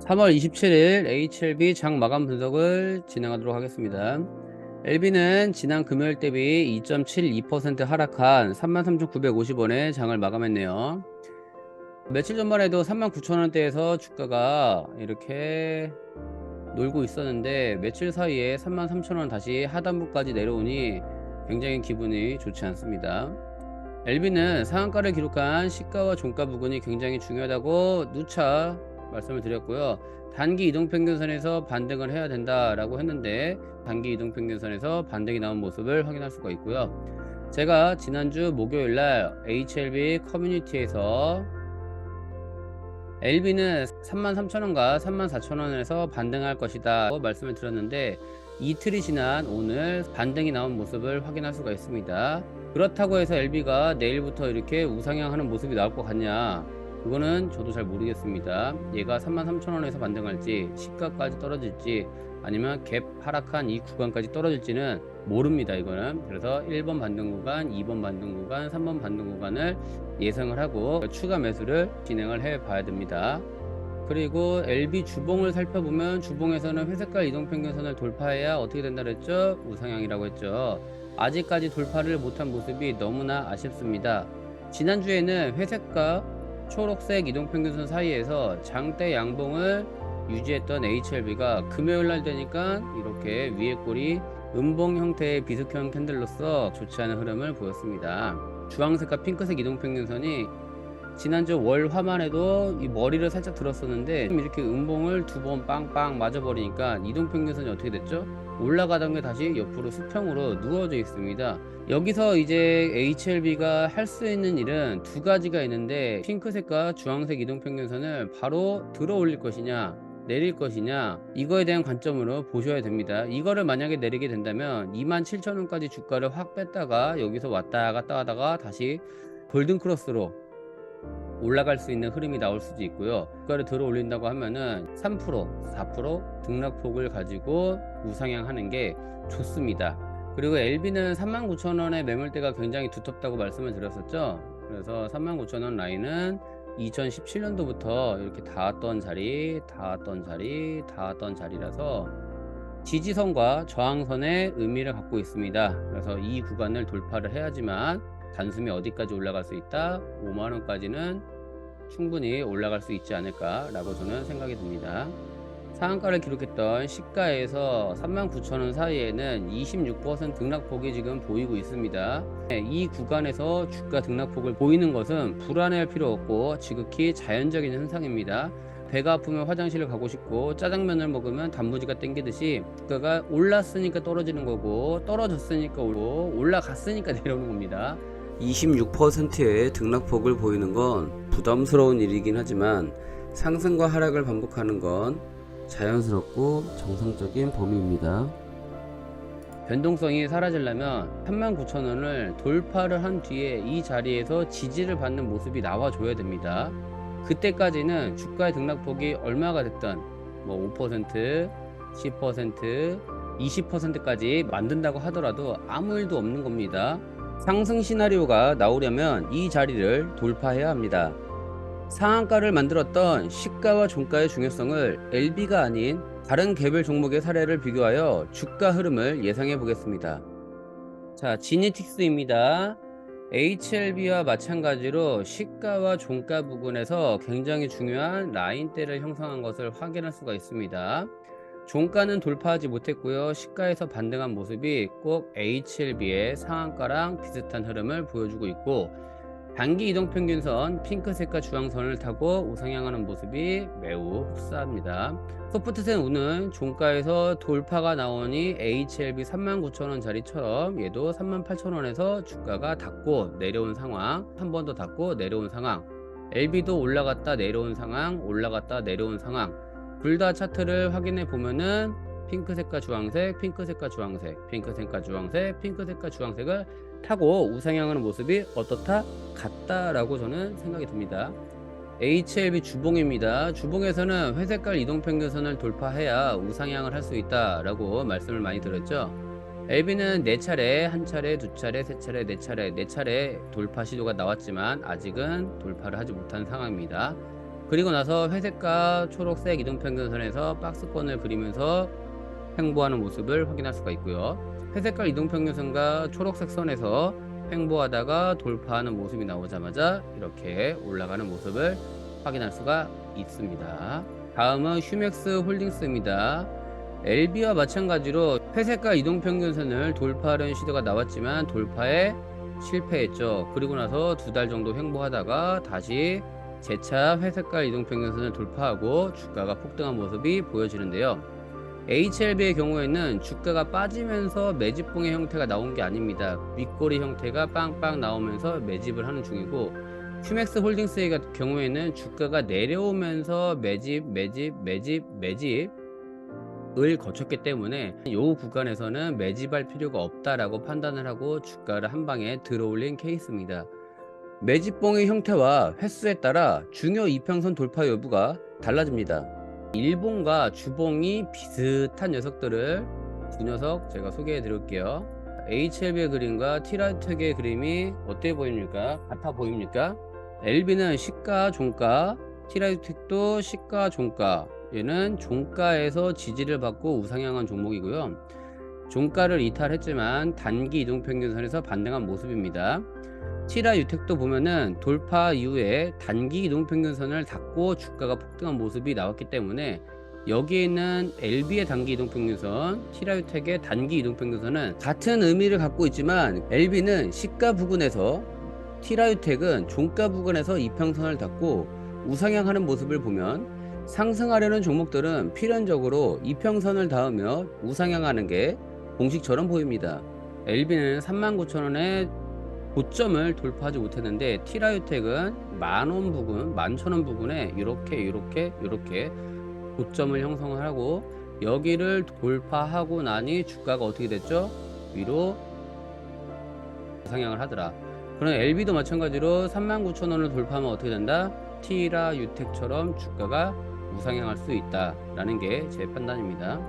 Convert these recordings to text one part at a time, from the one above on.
3월 27일 HLB 장 마감 분석을 진행하도록 하겠습니다. LB는 지난 금요일 대비 2.72% 하락한 33,950원에 장을 마감했네요. 며칠 전만 해도 39,000원대에서 주가가 이렇게 놀고 있었는데 며칠 사이에 33,000원 다시 하단부까지 내려오니 굉장히 기분이 좋지 않습니다. LB는 상한가를 기록한 시가와 종가 부근이 굉장히 중요하다고 누차 말씀을 드렸고요. 단기 이동평균선에서 반등을 해야 된다라고 했는데 단기 이동평균선에서 반등이 나온 모습을 확인할 수가 있고요. 제가 지난주 목요일날 HLB 커뮤니티에서 LB는 33,000원과 34,000원에서 반등할 것이다 말씀을 드렸는데 이틀이 지난 오늘 반등이 나온 모습을 확인할 수가 있습니다. 그렇다고 해서 LB가 내일부터 이렇게 우상향하는 모습이 나올 것 같냐, 그거는 저도 잘 모르겠습니다. 얘가 33,000원에서 반등할지 시가까지 떨어질지 아니면 갭 하락한 이 구간까지 떨어질지는 모릅니다. 이거는 그래서 1번 반등 구간, 2번 반등 구간, 3번 반등 구간을 예상을 하고 추가 매수를 진행을 해 봐야 됩니다. 그리고 LB 주봉을 살펴보면 주봉에서는 회색깔 이동평균선을 돌파해야 어떻게 된다 그랬죠? 우상향이라고 했죠. 아직까지 돌파를 못한 모습이 너무나 아쉽습니다. 지난주에는 회색과 초록색 이동평균선 사이에서 장대 양봉을 유지했던 HLB가 금요일날 되니까 이렇게 위에 꼬리 음봉 형태의 비스형 캔들로서 좋지 않은 흐름을 보였습니다. 주황색과 핑크색 이동평균선이 지난주 월화만 해도 이 머리를 살짝 들었었는데 이렇게 음봉을 두 번 빵빵 맞아버리니까 이동평균선이 어떻게 됐죠? 올라가던 게 다시 옆으로 수평으로 누워져 있습니다. 여기서 이제 HLB가 할 수 있는 일은 두 가지가 있는데 핑크색과 주황색 이동평균선을 바로 들어 올릴 것이냐 내릴 것이냐, 이거에 대한 관점으로 보셔야 됩니다. 이거를 만약에 내리게 된다면 27,000원까지 주가를 확 뺐다가 여기서 왔다 갔다 하다가 다시 골든크로스로 올라갈 수 있는 흐름이 나올 수도 있고요. 주가를 들어 올린다고 하면은 3%, 4% 등락폭을 가지고 우상향하는 게 좋습니다. 그리고 LB는 39,000원의 매물대가 굉장히 두텁다고 말씀을 드렸었죠. 그래서 39,000원 라인은 2017년도부터 이렇게 닿았던 자리라서 지지선과 저항선의 의미를 갖고 있습니다. 그래서 이 구간을 돌파를 해야지만 단숨에 어디까지 올라갈 수 있다? 5만원까지는 충분히 올라갈 수 있지 않을까 라고 저는 생각이 듭니다. 상한가를 기록했던 시가에서 39,000원 사이에는 26% 등락폭이 지금 보이고 있습니다. 이 구간에서 주가 등락폭을 보이는 것은 불안해할 필요 없고 지극히 자연적인 현상입니다. 배가 아프면 화장실을 가고 싶고 짜장면을 먹으면 단무지가 땡기듯이 주가가 올랐으니까 떨어지는 거고 떨어졌으니까 오르고 올라갔으니까 내려오는 겁니다. 26%의 등락폭을 보이는 건 부담스러운 일이긴 하지만 상승과 하락을 반복하는 건 자연스럽고 정상적인 범위입니다. 변동성이 사라지려면 39,000원을 돌파를 한 뒤에 이 자리에서 지지를 받는 모습이 나와줘야 됩니다. 그때까지는 주가의 등락폭이 얼마가 됐든 뭐 5%, 10%, 20%까지 만든다고 하더라도 아무 일도 없는 겁니다. 상승 시나리오가 나오려면 이 자리를 돌파해야 합니다. 상한가를 만들었던 시가와 종가의 중요성을 LB가 아닌 다른 개별 종목의 사례를 비교하여 주가 흐름을 예상해 보겠습니다. 자, 지니틱스입니다. HLB와 마찬가지로 시가와 종가 부분에서 굉장히 중요한 라인대를 형성한 것을 확인할 수가 있습니다. 종가는 돌파하지 못했고요. 시가에서 반등한 모습이 꼭 HLB의 상한가랑 비슷한 흐름을 보여주고 있고 단기 이동평균선 핑크색과 주황선을 타고 우상향하는 모습이 매우 흡사합니다. 소프트센 우는 종가에서 돌파가 나오니 HLB 39,000원 자리처럼 얘도 38,000원에서 주가가 닫고 내려온 상황, 한 번 더 닫고 내려온 상황, LB도 올라갔다 내려온 상황, 올라갔다 내려온 상황, 둘 다 차트를 확인해 보면은 핑크색과 주황색, 핑크색과 주황색, 핑크색과 주황색, 핑크색과 주황색을 타고 우상향하는 모습이 어떻다? 같다라고 저는 생각이 듭니다. HLB 주봉입니다. 주봉에서는 회색깔 이동평균선을 돌파해야 우상향을 할 수 있다라고 말씀을 많이 드렸죠. LB는 4차례, 1차례, 2차례, 3차례, 4차례, 4차례 돌파 시도가 나왔지만 아직은 돌파를 하지 못한 상황입니다. 그리고 나서 회색과 초록색 이동평균선에서 박스권을 그리면서 횡보하는 모습을 확인할 수가 있고요. 회색깔 이동평균선과 초록색 선에서 횡보하다가 돌파하는 모습이 나오자마자 이렇게 올라가는 모습을 확인할 수가 있습니다. 다음은 휴맥스 홀딩스입니다. LB와 마찬가지로 회색깔 이동평균선을 돌파하려는 시도가 나왔지만 돌파에 실패했죠. 그리고 나서 2달 정도 횡보하다가 다시 재차 회색깔 이동평균선을 돌파하고 주가가 폭등한 모습이 보여지는데요. HLB의 경우에는 주가가 빠지면서 매집봉의 형태가 나온 게 아닙니다. 윗꼬리 형태가 빵빵 나오면서 매집을 하는 중이고, 휴맥스 홀딩스의 경우에는 주가가 내려오면서 매집을 거쳤기 때문에 이 구간에서는 매집할 필요가 없다라고 판단을 하고 주가를 한 방에 들어올린 케이스입니다. 매집봉의 형태와 횟수에 따라 중요 이평선 돌파 여부가 달라집니다. 일봉과 주봉이 비슷한 녀석들을 두 녀석 제가 소개해 드릴게요. HLB의 그림과 T라이트의 그림이 어때 보입니까? 같아 보입니까? LB는 시가 종가, T라이트도 시가 종가. 얘는 종가에서 지지를 받고 우상향한 종목이고요. 종가를 이탈했지만 단기 이동평균선에서 반등한 모습입니다. T라 유택도 보면은 돌파 이후에 단기 이동평균선을 닫고 주가가 폭등한 모습이 나왔기 때문에 여기에 있는 LB의 단기 이동평균선, T라 유택의 단기 이동평균선은 같은 의미를 갖고 있지만 LB는 시가 부근에서, T라 유택은 종가 부근에서 이평선을 닫고 우상향하는 모습을 보면 상승하려는 종목들은 필연적으로 이평선을 닿으며 우상향하는 게 공식처럼 보입니다. LB는 39,000원에 고점을 돌파하지 못했는데 T라유텍은 만원 부근, 11,000원 부근에 이렇게 고점을 형성을 하고 여기를 돌파하고 나니 주가가 어떻게 됐죠? 위로 상향을 하더라. 그럼 LB도 마찬가지로 39,000원을 돌파하면 어떻게 된다? T라유텍처럼 주가가 우상향할 수 있다라는 게 제 판단입니다.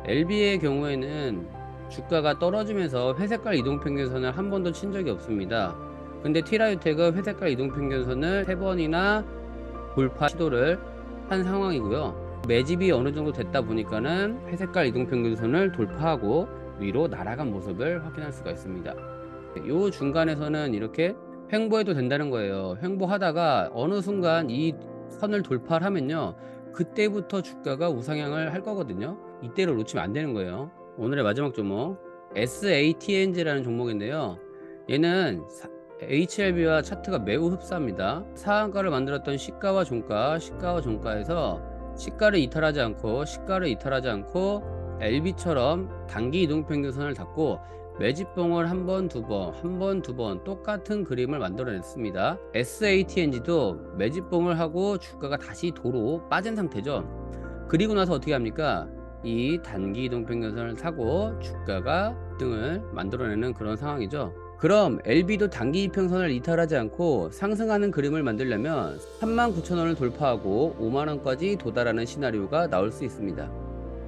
LB의 경우에는 주가가 떨어지면서 회색깔 이동평균선을 한 번도 친 적이 없습니다. 근데 T라유텍은 회색깔 이동평균선을 3번이나 돌파 시도를 한 상황이고요. 매집이 어느 정도 됐다 보니까는 회색깔 이동평균선을 돌파하고 위로 날아간 모습을 확인할 수가 있습니다. 이 중간에서는 이렇게 횡보해도 된다는 거예요. 횡보하다가 어느 순간 이 선을 돌파를 하면요, 그때부터 주가가 우상향을 할 거거든요. 이때를 놓치면 안 되는 거예요. 오늘의 마지막 종목 SATNG라는 종목인데요. 얘는 HLB와 차트가 매우 흡사합니다. 상한가를 만들었던 시가와 종가에서 시가를 이탈하지 않고 LB처럼 단기 이동평균선을 닫고 매집봉을 한 번, 두 번 똑같은 그림을 만들어냈습니다. SATNG도 매집봉을 하고 주가가 다시 도로 빠진 상태죠. 그리고 나서 어떻게 합니까? 이 단기 이동평균선을 타고 주가가 등을 만들어내는 그런 상황이죠. 그럼 LB도 단기 이평선을 이탈하지 않고 상승하는 그림을 만들려면 39,000원을 돌파하고 5만원까지 도달하는 시나리오가 나올 수 있습니다.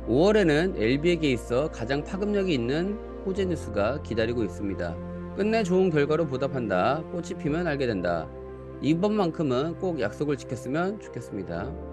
5월에는 LB에게 있어 가장 파급력이 있는 호재 뉴스가 기다리고 있습니다. 끝내 좋은 결과로 보답한다. 꽃이 피면 알게 된다. 이번만큼은 꼭 약속을 지켰으면 좋겠습니다.